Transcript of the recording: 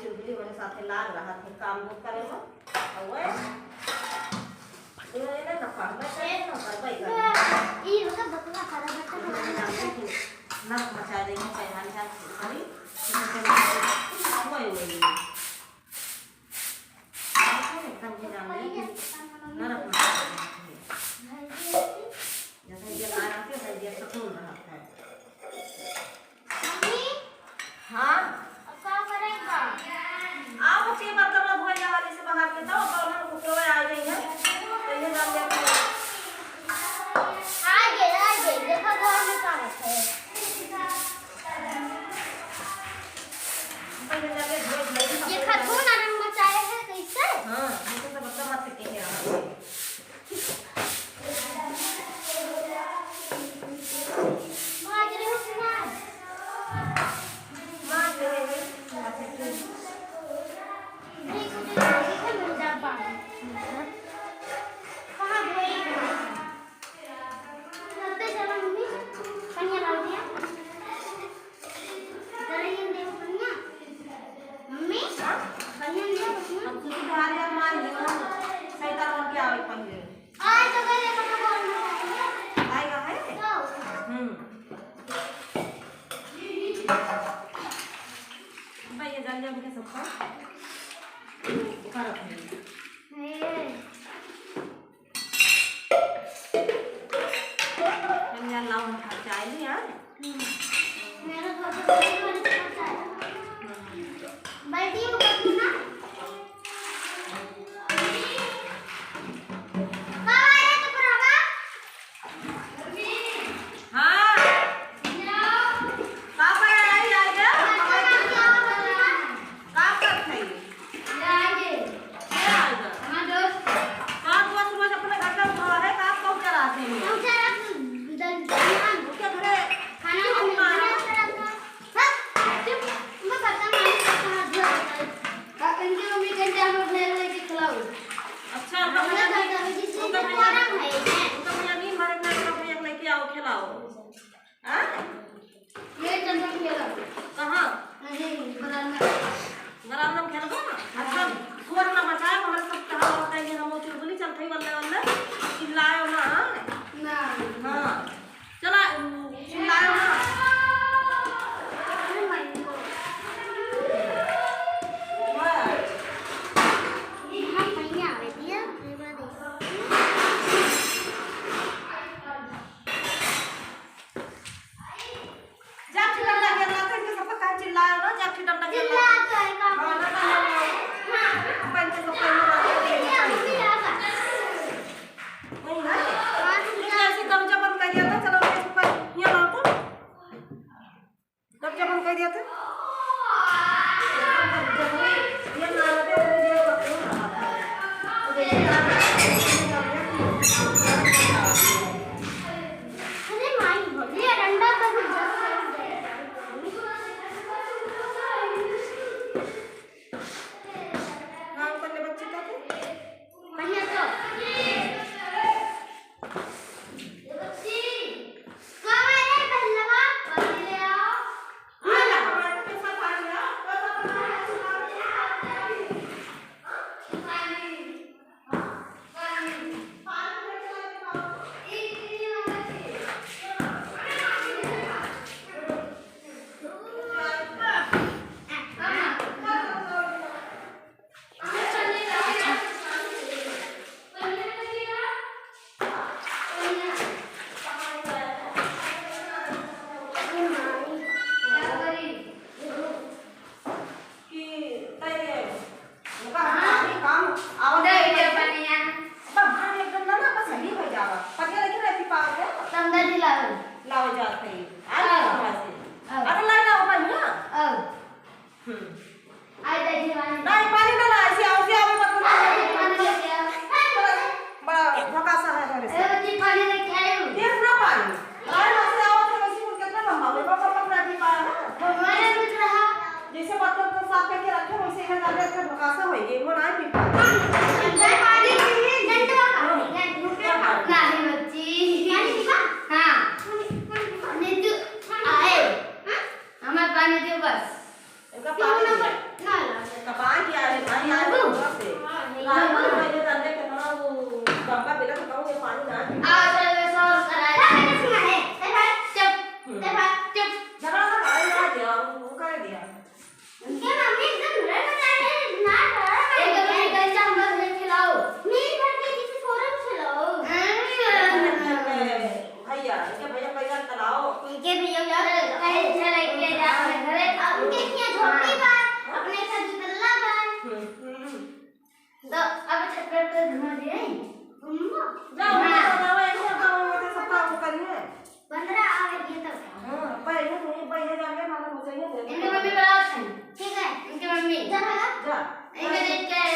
चुगली वाले साथे लाग रहा थे काम वो करे हो ओए ये ना पढ़बे से ना पढ़बे कर ई होगा बतला खरा बच्चा ना मचा देंगे पहचान का खाली ओए ओए एकदम के जान ना रखना जैसे ये आराम से ये सुकून रहा है हाँ क्या करेगा आओ बच्चे बर्तन में धोए वाले से बाहर के दो कॉर्नर को कोई आ गई है तो ये डाल दे आगे देखो घर में क्या है पहले जाके धोए ये खतून रंग मचाए है कैसे हां हमको तो बर्तन मत के है माज रहे हो सुना मां दे देखो देखो मिल जा पानी कहां गई लगते चला मम्मी कन्या लाओ दिया जरा ये देखो कन्या मम्मी कन्या लिया बच्चा हम खुद बाहर यार मार लियो शैतान बन के आवे पहले आए तो गए देखो बोल आएगा है तो भाई ये जान के सबका खराब है हम यार लाओ हम खा चाय नहीं यार मेरा घर पे वाले पता है बैठी हो बच्ची ना काहे तो करावा हां पापा आई आ गया काम कर खाई अपने घर का है काम कौन कराते हैं उसके घरे तो अब छत पे घुमा दिए मम्मा जाओ जाओ ऐसे काम में सब काम करिए 15 आवे ये तो हां पहले जाके मामा मुझे ये दे इनकी मम्मी बुलाओ ठीक है इनकी मम्मी जा जा इनके देख के